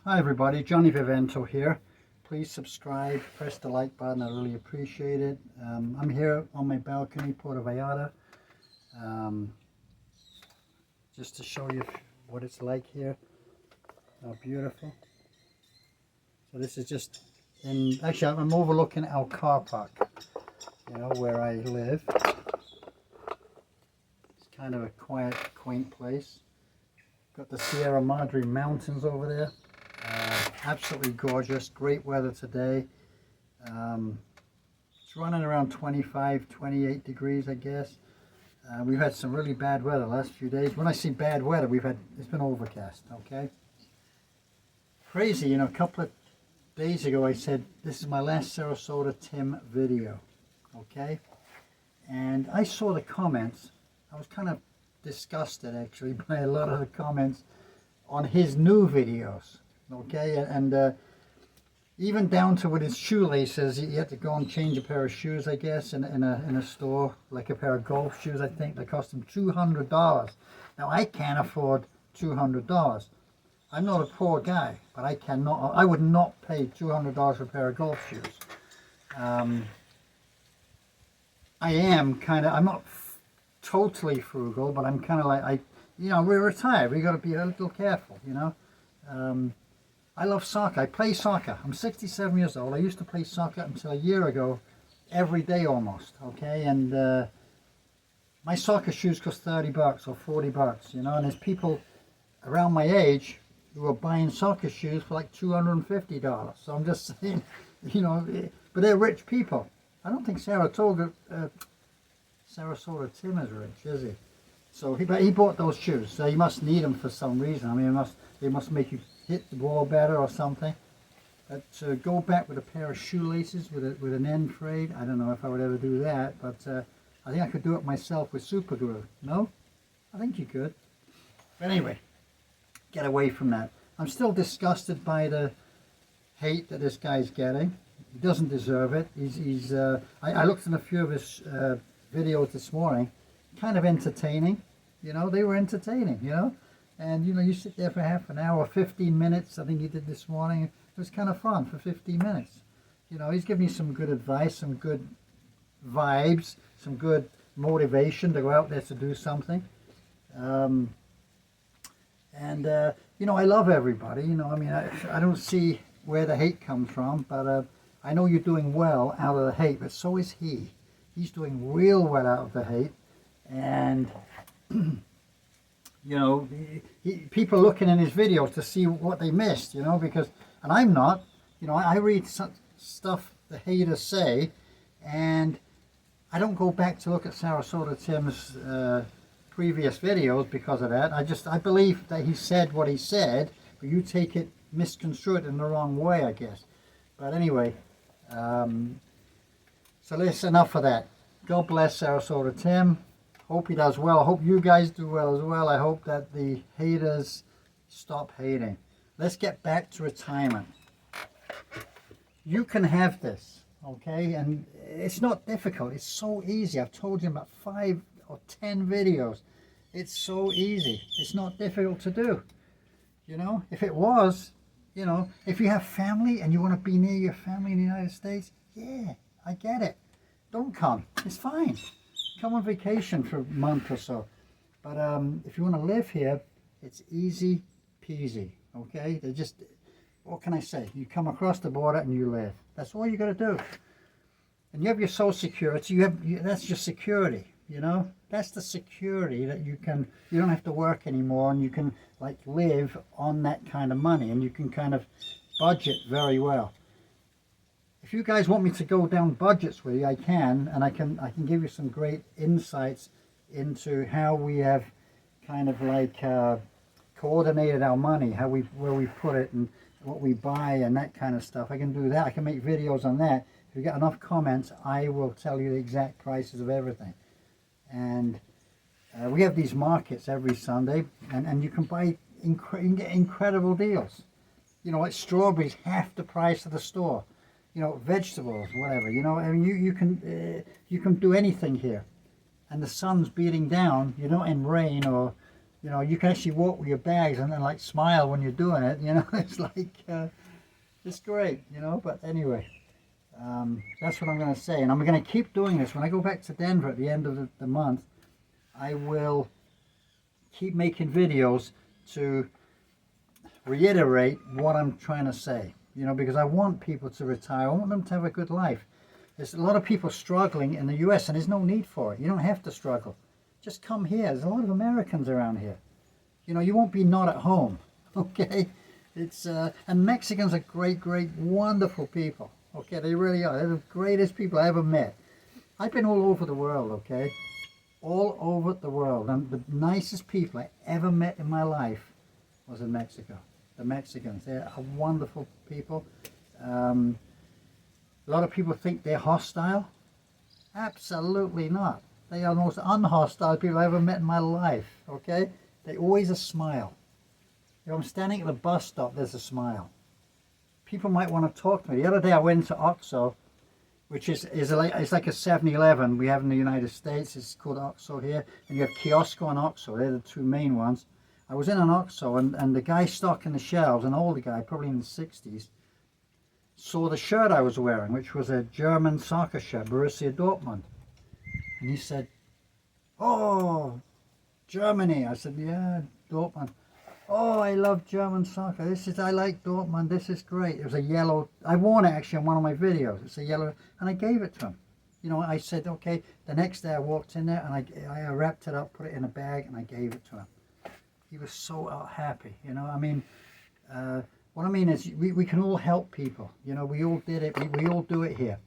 Hi everybody, Johnny Vivento here. Please subscribe, press the like button, I really appreciate it. I'm here on my balcony, Puerto Vallarta, just to show you what it's like here. How beautiful. So this is just actually I'm overlooking our car park, where I live. It's kind of a quiet, quaint place. Got the Sierra Madre Mountains over there. Absolutely gorgeous, great weather today. It's running around 25, 28 degrees, I guess. We've had some really bad weather the last few days. When I say bad weather, it's been overcast, okay? Crazy, a couple of days ago I said, this is my last Sarasota Tim video, okay? And I saw the comments. I was kind of disgusted actually by a lot of the comments on his new videos. Okay, and even down to with his shoelaces, you had to go and change a pair of shoes, I guess, in a store, like a pair of golf shoes, I think. They cost him $200. Now, I can't afford $200. I'm not a poor guy, but I would not pay $200 for a pair of golf shoes. I'm not totally frugal, but I'm kind of like, we're retired. We got to be a little careful, I love soccer. I play soccer. I'm 67 years old. I used to play soccer until a year ago, every day almost, okay? And my soccer shoes cost $30 or $40, and there's people around my age who are buying soccer shoes for like $250. So I'm just saying, but they're rich people. I don't think Sarasota Tim is rich, is he? So he bought those shoes, so he must need them for some reason. I mean, they must make you hit the ball better or something. But to go back with a pair of shoelaces with an end frayed, I don't know if I would ever do that, but I think I could do it myself with super glue. No? I think you could. But anyway, get away from that. I'm still disgusted by the hate that this guy's getting. He doesn't deserve it. I looked in a few of his videos this morning, kind of entertaining. They were entertaining, and you sit there for half an hour, 15 minutes, I think he did this morning. It was kind of fun for 15 minutes. He's giving you some good advice, some good vibes, some good motivation to go out there to do something. I love everybody. I don't see where the hate comes from, but I know you're doing well out of the hate, but so is he. He's doing real well out of the hate, and people looking in his videos to see what they missed, because, and I'm not, I read stuff the haters say, and I don't go back to look at Sarasota Tim's previous videos because of that. I believe that he said what he said, but you take it, misconstrue it in the wrong way, I guess. But anyway, so that's enough of that. God bless Sarasota Tim. Hope he does well. I hope you guys do well as well. I hope that the haters stop hating. Let's get back to retirement. You can have this, okay? And it's not difficult. It's so easy. I've told you about 5 or 10 videos. It's so easy. It's not difficult to do. If it was, if you have family and you want to be near your family in the United States, yeah, I get it. Don't come. It's fine. Come on vacation for a month or so. But if you want to live here, it's easy peasy, okay? What can I say? You come across the border and you live. That's all you got to do. And you have your social security. That's your security, That's the security that you don't have to work anymore, and you can live on that kind of money, and you can kind of budget very well. If you guys want me to go down budgets with you, I can, and I can give you some great insights into how we have kind of coordinated our money, where we put it and what we buy and that kind of stuff. I can do that. I can make videos on that. If you get enough comments, I will tell you the exact prices of everything. And we have these markets every Sunday, and you can buy you can get incredible deals. Like strawberries, half the price of the store. Vegetables, whatever. I mean, you can do anything here, and the sun's beating down. You're not in rain or You know, you can actually walk with your bags and then like smile when you're doing it. You know, it's like it's great. You know, but anyway, that's what I'm going to say, and I'm going to keep doing this. When I go back to Denver at the end of the month, I will keep making videos to reiterate what I'm trying to say. You know, because I want people to retire. I want them to have a good life. There's a lot of people struggling in the U.S. and there's no need for it. You don't have to struggle. Just come here. There's a lot of Americans around here. You know, you won't be not at home. Okay, it's and Mexicans are great, wonderful people. Okay, they really are. They're the greatest people I ever met. I've been all over the world. Okay, all over the world, and the nicest people I ever met in my life was in Mexico. The Mexicans, they're a wonderful people. A lot of people think they're hostile. Absolutely not. They are the most unhostile people I ever met in my life. Okay, they always a smile. You know, I'm standing at the bus stop, there's a smile. People might want to talk to me. The other day I went to OXXO, which is like, it's like a 7-Eleven we have in the United States. It's called OXXO here, and you have Kiosco and OXXO. They're the two main ones. I was in an OXXO, and the guy stocking the shelves, an older guy, probably in the 60s, saw the shirt I was wearing, which was a German soccer shirt, Borussia Dortmund. And he said, "Oh, Germany." I said, "Yeah, Dortmund." "Oh, I love German soccer. I like Dortmund. This is great." It was a yellow, I worn it actually on one of my videos. It's a yellow, and I gave it to him. You know, I said, okay, the next day I walked in there and I wrapped it up, put it in a bag, and I gave it to him. He was so happy, you know. I mean, what I mean is we can all help people. You know, we all did it. We all do it here.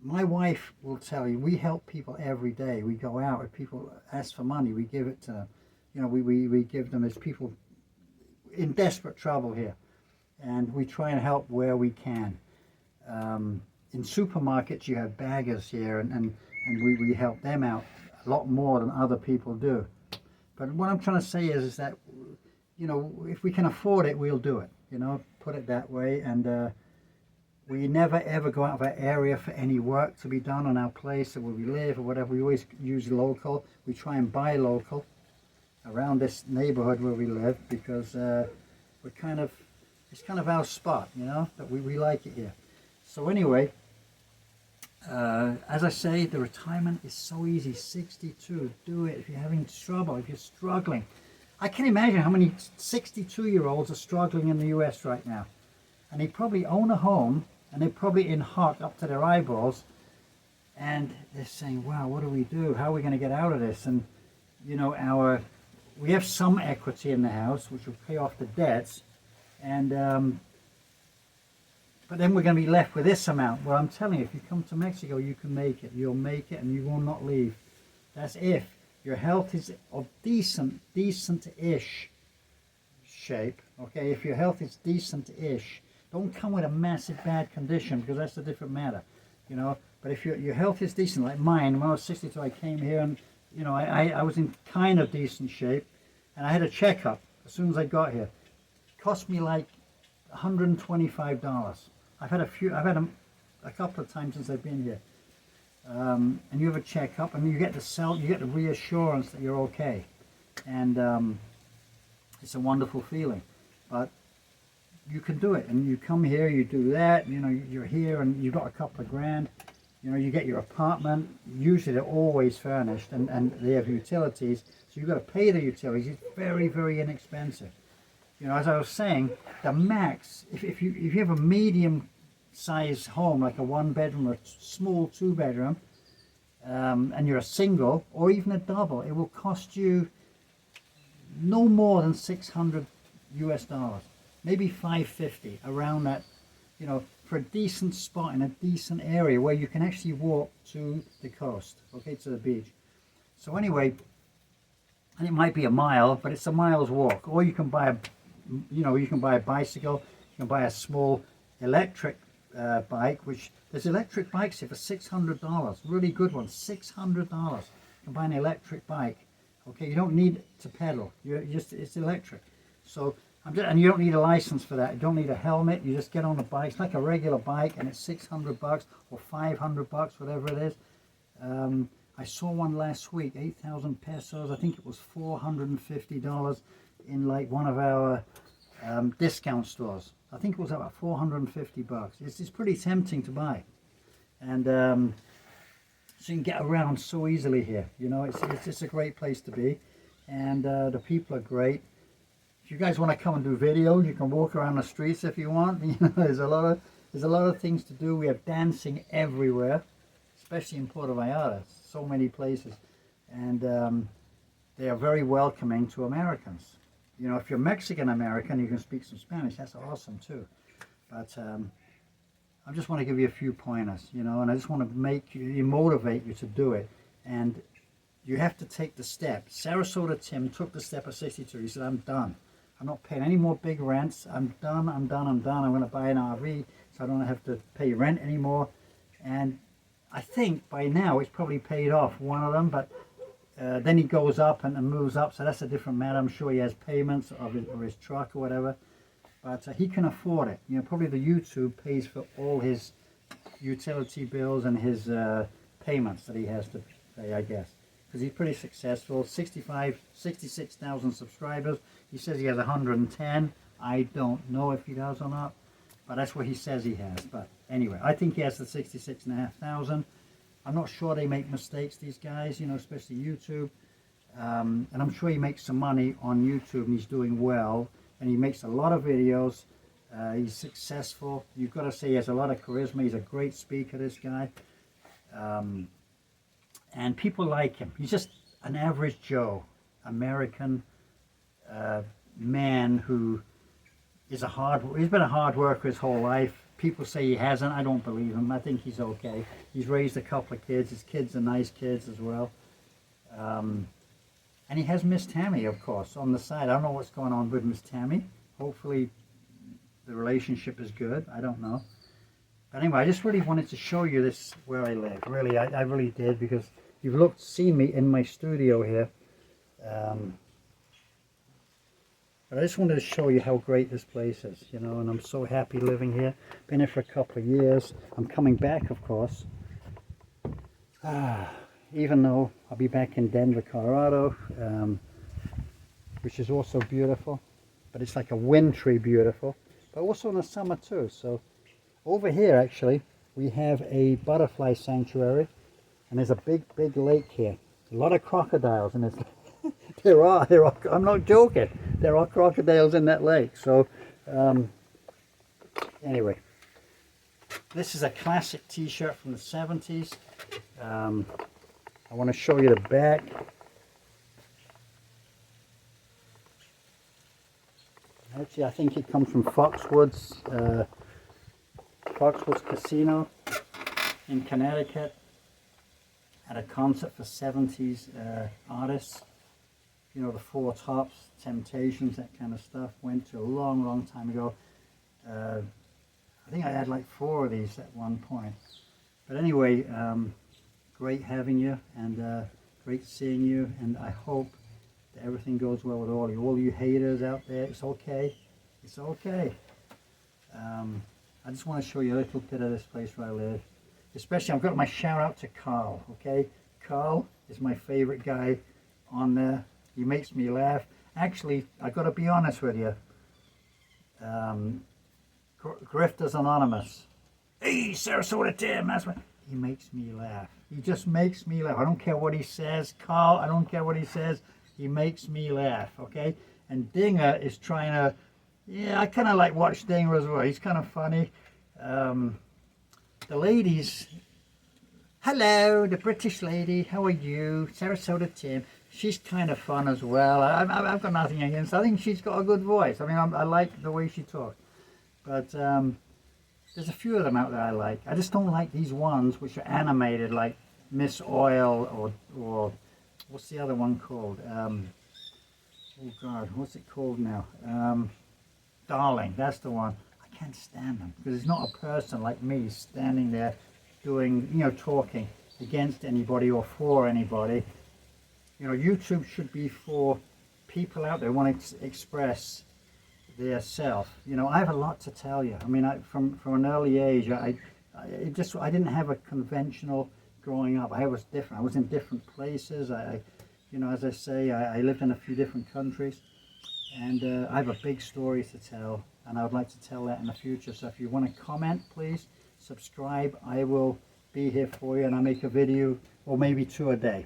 My wife will tell you, we help people every day. We go out, if people ask for money, we give it to them. You know, we give them as people in desperate trouble here. And we try and help where we can. In supermarkets, you have baggers here, and we help them out a lot more than other people do. But what I'm trying to say is that, you know, if we can afford it, we'll do it, you know, put it that way. And we never ever go out of our area for any work to be done on our place or where we live or whatever. We always use local. We try and buy local around this neighborhood where we live, because we're kind of, it's kind of our spot, you know, that we like it here. So anyway, as I say, the retirement is so easy. 62, do it if you're having trouble, if you're struggling. I can imagine how many 62-year-olds are struggling in the US right now. And they probably own a home, and they're probably in hock up to their eyeballs, and they're saying, wow, what do we do? How are we going to get out of this? And, you know, we have some equity in the house, which will pay off the debts, and but then we're going to be left with this amount. Well, I'm telling you, if you come to Mexico, you can make it. You'll make it, and you will not leave. That's if your health is of decent-ish shape. Okay, if your health is decent-ish, don't come with a massive bad condition, because that's a different matter, you know. But if your health is decent, like mine, when I was 62, I came here, and you know, I was in kind of decent shape, and I had a checkup as soon as I got here. It cost me like $125. I've had a couple of times since I've been here. And you have a checkup, and you get the reassurance that you're okay, and it's a wonderful feeling. But you can do it, and you come here, you do that. You know, you're here, and you've got a couple of grand. You know, you get your apartment. Usually they're always furnished, and they have utilities, so you've got to pay the utilities. It's very, very inexpensive. You know, as I was saying, the max, if you have a medium-sized home, like a 1-bedroom or a small 2-bedroom, and you're a single or even a double, it will cost you no more than $600 US, maybe $550, around that. You know, for a decent spot in a decent area where you can actually walk to the coast, okay, to the beach. So anyway, and it might be a mile, but it's a mile's walk. Or you can buy a bicycle. You can buy a small electric bike, which there's electric bikes here for $600, really good ones, $600. You can buy an electric bike. Okay, you don't need to pedal. It's electric. So and you don't need a license for that. You don't need a helmet. You just get on the bike. It's like a regular bike, and it's $600 or $500, whatever it is. I saw one last week, 8,000 pesos. I think it was $450 in like one of our discount stores. I think it was about 450 bucks. It's pretty tempting to buy. And so you can get around so easily here. You know, it's just a great place to be. And the people are great. If you guys want to come and do videos, you can walk around the streets if you want. You know, there's a lot of things to do. We have dancing everywhere, especially in Puerto Vallarta. So many places, and they are very welcoming to Americans. You know, if you're Mexican American, you can speak some Spanish. That's awesome too. But I just want to give you a few pointers, you know, and I just want to motivate you to do it. And you have to take the step. Sarasota Tim took the step at 62. He said, I'm done. I'm not paying any more big rents. I'm done. I'm going to buy an RV so I don't have to pay rent anymore. And I think by now it's probably paid off one of them, but then he goes up and moves up. So that's a different matter. I'm sure he has payments of his truck or whatever. But he can afford it. You know, probably the YouTube pays for all his utility bills and his payments that he has to pay, I guess. Because he's pretty successful. 66,000 subscribers. He says he has 110. I don't know if he does or not, but that's what he says he has. But anyway, I think he has the 66,500. I'm not sure they make mistakes, these guys, you know, especially YouTube. And I'm sure he makes some money on YouTube, and he's doing well. And he makes a lot of videos. He's successful. You've got to say he has a lot of charisma. He's a great speaker, this guy. And people like him. He's just an average Joe, American man who is he's been a hard worker his whole life. People say he hasn't. I don't believe him. I think he's okay. He's raised a couple of kids. His kids are nice kids as well. And he has Miss Tammy, of course, on the side. I don't know what's going on with Miss Tammy. Hopefully the relationship is good. I don't know. But anyway, I just really wanted to show you this, where I live. Really, I really did, because you've seen me in my studio here. But I just wanted to show you how great this place is, you know, and I'm so happy living here. Been here for a couple of years. I'm coming back, of course. Even though I'll be back in Denver, Colorado, which is also beautiful. But it's like a wintry beautiful, but also in the summer too. So over here, actually, we have a butterfly sanctuary, and there's a big lake here. A lot of crocodiles, and it's there are, I'm not joking, there are crocodiles in that lake. So anyway, this is a classic t-shirt from the 70s. I want to show you the back. Actually, I think it comes from Foxwoods Casino in Connecticut, at a concert for 70s artists. You know, the Four Tops, Temptations, that kind of stuff. Went to a long time ago. I think I had like 4 of these at one point. But anyway, great having you, and great seeing you, and I hope that everything goes well with all you haters out there. It's okay. It's okay. I just want to show you a little bit of this place where I live. Especially, I've got my shout out to Carl, okay? Carl is my favorite guy on there. He makes me laugh. Actually, I got to be honest with you. Grifters Anonymous. Hey, Sarasota Tim, that's what. He makes me laugh. He just makes me laugh. I don't care what he says, Carl. I don't care what he says. He makes me laugh, okay? And Dinger is trying to, yeah, I kind of like watch Dinger as well. He's kind of funny. The ladies, hello, the British lady, how are you? Sarasota Tim. She's kind of fun as well. I've got nothing against her. I think she's got a good voice. I mean, I like the way she talks. But there's a few of them out there I like. I just don't like these ones which are animated, like Miss Oil or what's the other one called? Oh God, what's it called now? Darling, that's the one. I can't stand them because it's not a person like me standing there doing, you know, talking against anybody or for anybody. You know, YouTube should be for people out there who want to express their self. You know, I have a lot to tell you. I mean, from an early age, I didn't have a conventional growing up. I was different. I was in different places. You know, as I say, I lived in a few different countries, and I have a big story to tell, and I would like to tell that in the future. So if you want to comment, please subscribe. I will be here for you, and I make a video, or maybe 2 a day.